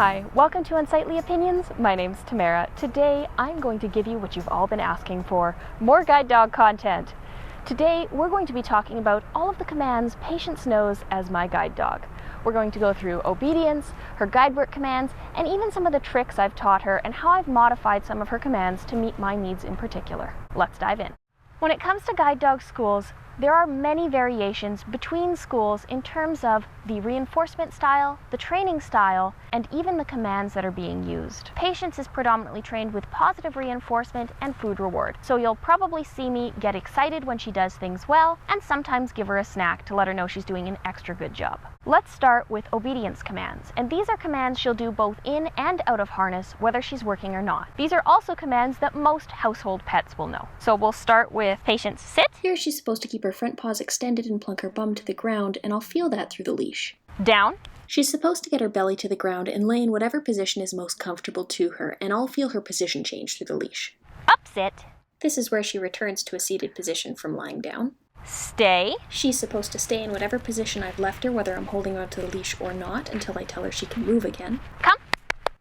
Hi, welcome to Unsightly Opinions. My name's Tamara. Today, I'm going to give you what you've all been asking for, more guide dog content. Today, we're going to be talking about all of the commands Patience knows as my guide dog. We're going to go through obedience, her guide work commands, and even some of the tricks I've taught her and how I've modified some of her commands to meet my needs in particular. Let's dive in. When it comes to guide dog schools, there are many variations between schools in terms of the reinforcement style, the training style, and even the commands that are being used. Patience is predominantly trained with positive reinforcement and food reward, so you'll probably see me get excited when she does things well, and sometimes give her a snack to let her know she's doing an extra good job. Let's start with obedience commands, and these are commands she'll do both in and out of harness, whether she's working or not. These are also commands that most household pets will know. So we'll start with Patience, sit. Here she's supposed to keep her front paws extended and plunk her bum to the ground, and I'll feel that through the leash. Down. She's supposed to get her belly to the ground and lay in whatever position is most comfortable to her, and I'll feel her position change through the leash. Up, sit. This is where she returns to a seated position from lying down. Stay. She's supposed to stay in whatever position I've left her, whether I'm holding onto the leash or not, until I tell her she can move again. Come.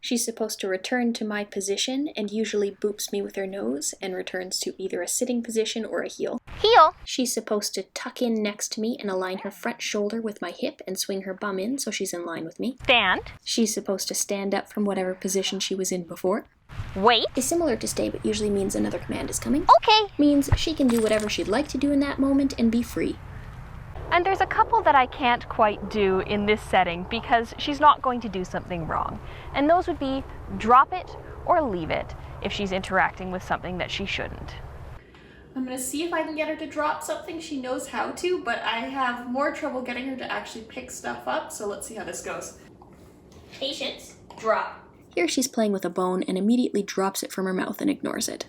She's supposed to return to my position and usually boops me with her nose and returns to either a sitting position or a heel. Heel. She's supposed to tuck in next to me and align her front shoulder with my hip and swing her bum in so she's in line with me. Stand. She's supposed to stand up from whatever position she was in before. Wait. Is similar to stay, but usually means another command is coming. Okay. Means she can do whatever she'd like to do in that moment and be free. And there's a couple that I can't quite do in this setting because she's not going to do something wrong. And those would be drop it or leave it if she's interacting with something that she shouldn't. I'm gonna see if I can get her to drop something she knows how to, but I have more trouble getting her to actually pick stuff up, so let's see how this goes. Patience, drop. Here she's playing with a bone and immediately drops it from her mouth and ignores it.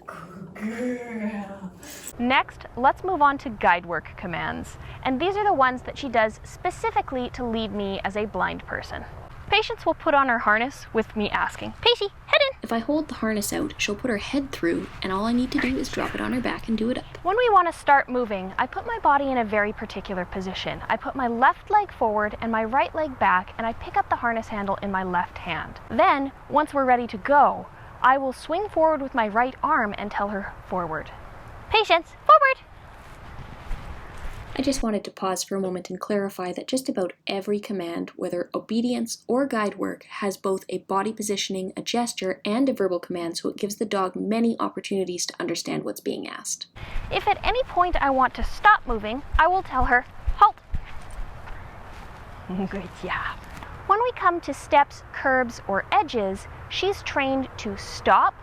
Girl. Next, let's move on to guide work commands. And these are the ones that she does specifically to lead me as a blind person. Patience will put on her harness with me asking, Pacey, head in. If I hold the harness out, she'll put her head through, and all I need to do is drop it on her back and do it up. When we want to start moving, I put my body in a very particular position. I put my left leg forward and my right leg back, and I pick up the harness handle in my left hand. Then, once we're ready to go, I will swing forward with my right arm and tell her forward. Patience, forward! I just wanted to pause for a moment and clarify that just about every command, whether obedience or guide work, has both a body positioning, a gesture, and a verbal command, so it gives the dog many opportunities to understand what's being asked. If at any point I want to stop moving, I will tell her, halt. Good job. When we come to steps, curbs, or edges, she's trained to stop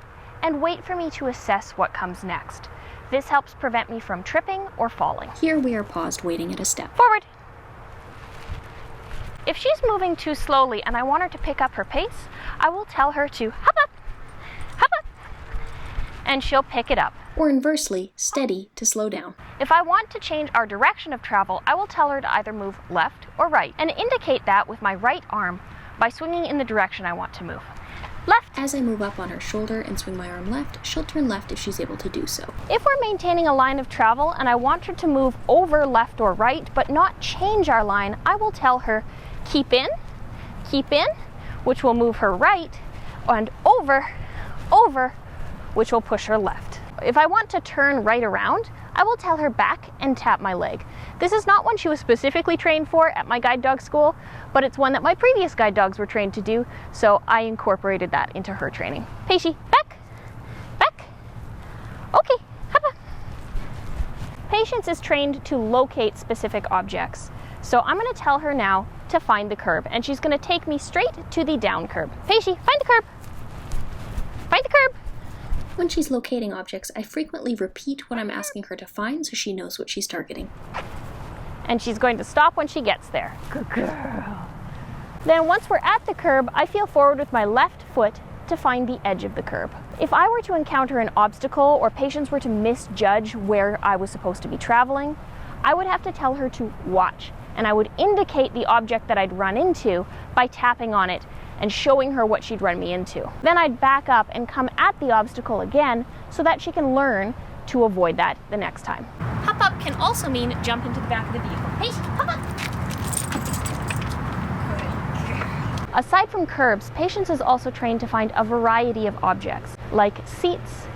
and wait for me to assess what comes next. This helps prevent me from tripping or falling. Here we are paused waiting at a step. Forward. If she's moving too slowly and I want her to pick up her pace, I will tell her to hop up, and she'll pick it up. Or inversely, steady to slow down. If I want to change our direction of travel, I will tell her to either move left or right, and indicate that with my right arm by swinging in the direction I want to move. Left. As I move up on her shoulder and swing my arm left, she'll turn left if she's able to do so. If we're maintaining a line of travel and I want her to move over left or right, but not change our line, I will tell her keep in, which will move her right, and over, which will push her left. If I want to turn right around, I will tell her back and tap my leg. This is not one she was specifically trained for at my guide dog school, but it's one that my previous guide dogs were trained to do, so I incorporated that into her training. Pacey, back. Okay, hoppa. Patience is trained to locate specific objects, so I'm going to tell her now to find the curb, and she's going to take me straight to the down curb. Pacey, find the curb. Find the curb. When she's locating objects, I frequently repeat what I'm asking her to find so she knows what she's targeting. And she's going to stop when she gets there. Good girl. Then once we're at the curb, I feel forward with my left foot to find the edge of the curb. If I were to encounter an obstacle or Patience were to misjudge where I was supposed to be traveling, I would have to tell her to watch, and I would indicate the object that I'd run into by tapping on it and showing her what she'd run me into. Then I'd back up and come at the obstacle again so that she can learn to avoid that the next time. Hop up can also mean jump into the back of the vehicle. Hey, hop up! Aside from curbs, Patience is also trained to find a variety of objects, like seats,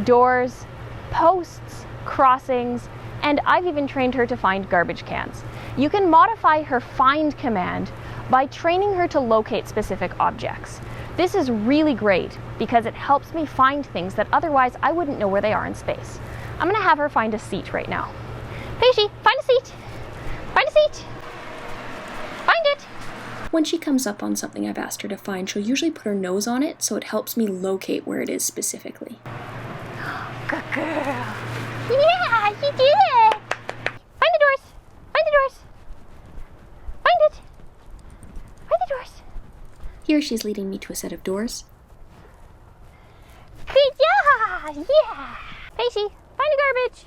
doors, posts, crossings, and I've even trained her to find garbage cans. You can modify her find command by training her to locate specific objects. This is really great because it helps me find things that otherwise I wouldn't know where they are in space. I'm gonna have her find a seat right now. Pacey, find a seat! Find a seat! Find it! When she comes up on something I've asked her to find, she'll usually put her nose on it, so it helps me locate where it is specifically. Good girl. Yeah, you did it! Find the doors! Find the doors! Find it! Find the doors! Here she's leading me to a set of doors. Good job! Yeah! Pacey, find the garbage!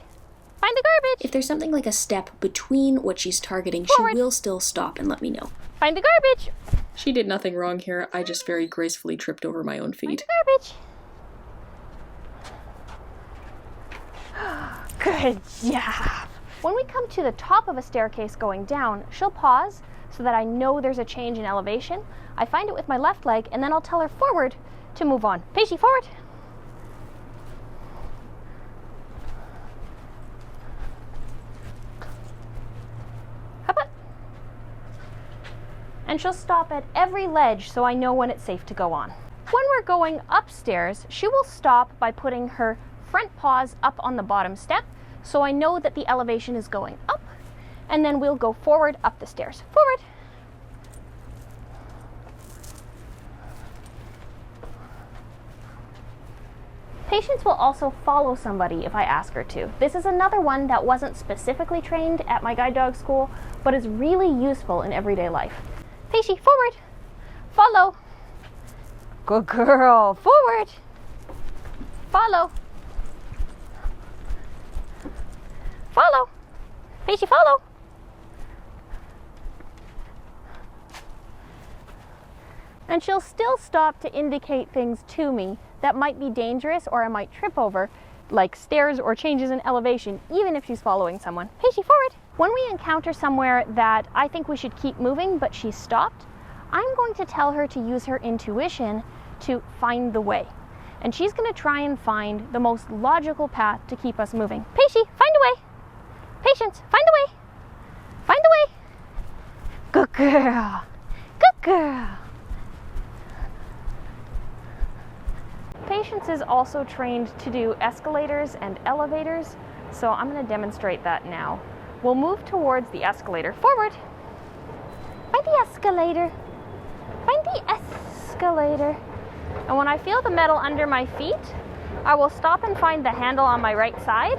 Find the garbage! If there's something like a step between what she's targeting, Forward. she will still stop and let me know. Find the garbage! She did nothing wrong here, I just very gracefully tripped over my own Find feet. the garbage! Good job! When we come to the top of a staircase going down, she'll pause so that I know there's a change in elevation. I find it with my left leg, and then I'll tell her forward to move on. Pacey, forward! Up, up. And she'll stop at every ledge so I know when it's safe to go on. When we're going upstairs, she will stop by putting her front paws up on the bottom step so I know that the elevation is going up, and then we'll go forward up the stairs. Forward! Patience will also follow somebody if I ask her to. This is another one that wasn't specifically trained at my guide dog school, but is really useful in everyday life. Pacey, forward! Follow! Good girl! Forward! Follow! Follow! Pacey, follow! And she'll still stop to indicate things to me that might be dangerous or I might trip over, like stairs or changes in elevation, even if she's following someone. Pacey, forward! When we encounter somewhere that I think we should keep moving but she's stopped, I'm going to tell her to use her intuition to find the way. And she's going to try and find the most logical path to keep us moving. Pacey, find a way! Patience, find a way! Find the way! Good girl! Good girl! Patience is also trained to do escalators and elevators, so I'm going to demonstrate that now. We'll move towards the escalator. Forward! Find the escalator! Find the escalator! And when I feel the metal under my feet, I will stop and find the handle on my right side,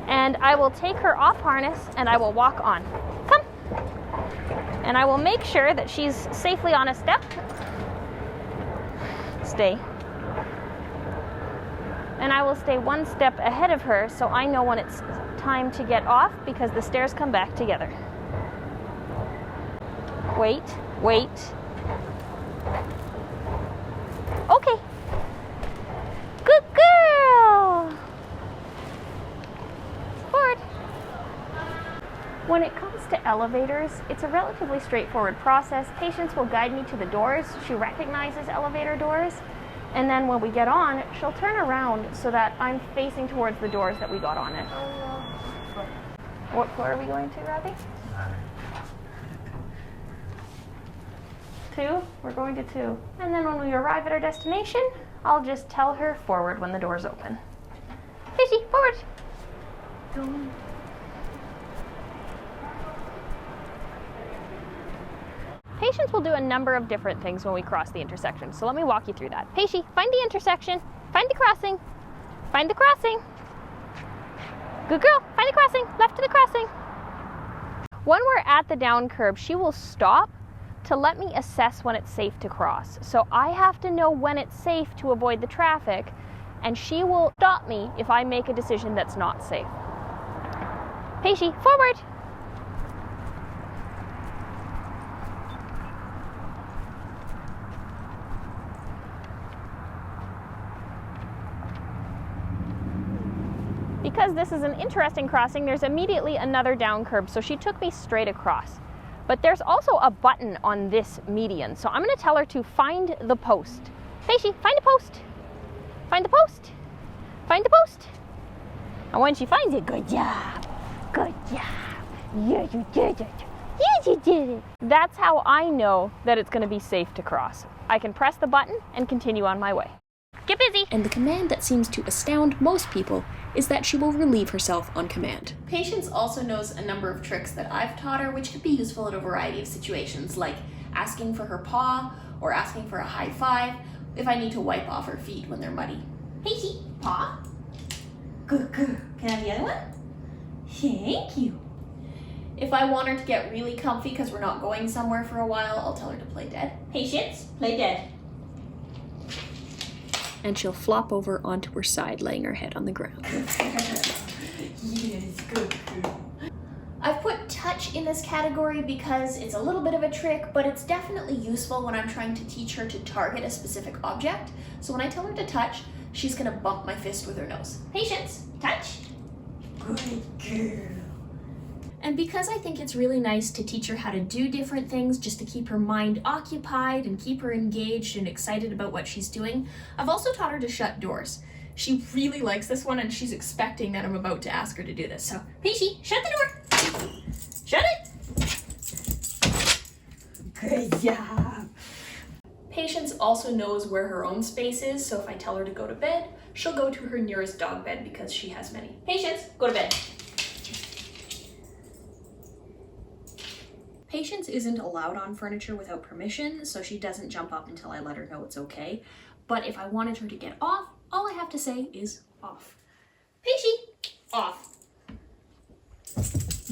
and I will take her off harness and I will walk on. Come! And I will make sure that she's safely on a step. Stay. And I will stay one step ahead of her so I know when it's time to get off because the stairs come back together. Wait, wait. Okay. Good girl! Forward. When it comes to elevators, it's a relatively straightforward process. Patience will guide me to the doors. She recognizes elevator doors. And then when we get on, she'll turn around so that I'm facing towards the doors that we got on it. What floor are we going to, Robbie? 2? We're going to 2. And then when we arrive at our destination, I'll just tell her forward when the doors open. Pacey, forward! Patience will do a number of different things when we cross the intersection, so let me walk you through that. Pacey, find the intersection, find the crossing, find the crossing. Good girl, find the crossing, left to the crossing. When we're at the down curb, she will stop to let me assess when it's safe to cross. So I have to know when it's safe to avoid the traffic, and she will stop me if I make a decision that's not safe. Pacey, forward! Because this is an interesting crossing, there's immediately another down curb, so she took me straight across. But there's also a button on this median, so I'm going to tell her to find the post. Pacey, find a post. Find the post. Find the post. And when she finds it, good job. Good job. Yeah, you did it. Yes, you did it. That's how I know that it's going to be safe to cross. I can press the button and continue on my way. Get busy. And the command that seems to astound most people is that she will relieve herself on command. Patience also knows a number of tricks that I've taught her, which could be useful in a variety of situations, like asking for her paw or asking for a high five if I need to wipe off her feet when they're muddy. Pacey, paw. Good girl. Can I have the other one? Thank you. If I want her to get really comfy because we're not going somewhere for a while, I'll tell her to play dead. Patience, play dead. And she'll flop over onto her side, laying her head on the ground. Yes, good girl. I've put touch in this category because it's a little bit of a trick, but it's definitely useful when I'm trying to teach her to target a specific object. So when I tell her to touch, she's gonna bump my fist with her nose. Patience, touch. Good girl. And because I think it's really nice to teach her how to do different things just to keep her mind occupied and keep her engaged and excited about what she's doing, I've also taught her to shut doors. She really likes this one and she's expecting that I'm about to ask her to do this. So, Pacey, shut the door. Shut it. Good job. Patience also knows where her own space is, so if I tell her to go to bed, she'll go to her nearest dog bed because she has many. Patience, go to bed. Patience isn't allowed on furniture without permission, so she doesn't jump up until I let her know it's okay. But if I wanted her to get off, all I have to say is off. Pacey, off.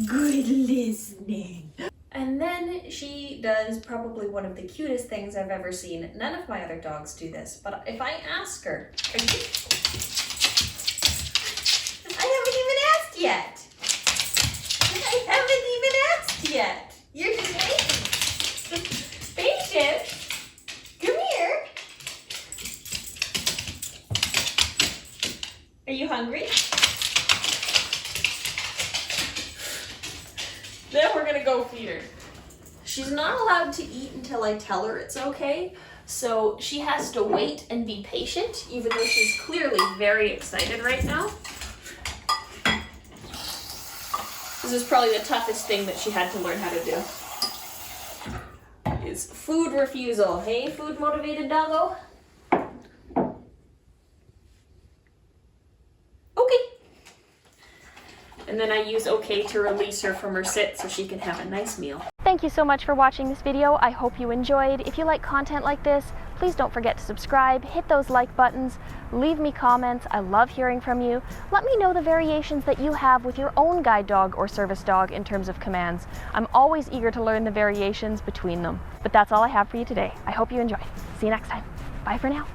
Good listening. And then she does probably one of the cutest things I've ever seen. None of my other dogs do this, but if I ask her, I haven't even asked yet. I haven't even asked yet. You're just waiting. Patience, come here. Are you hungry? Then we're gonna go feed her. She's not allowed to eat until I tell her it's okay, so she has to wait and be patient, even though she's clearly very excited right now. This is probably the toughest thing that she had to learn how to do. Is food refusal. Hey, food motivated doggo? Okay. And then I use okay to release her from her sit so she can have a nice meal. Thank you so much for watching this video. I hope you enjoyed. If you like content like this, please don't forget to subscribe, hit those like buttons, leave me comments. I love hearing from you. Let me know the variations that you have with your own guide dog or service dog in terms of commands. I'm always eager to learn the variations between them. But that's all I have for you today. I hope you enjoyed. See you next time. Bye for now.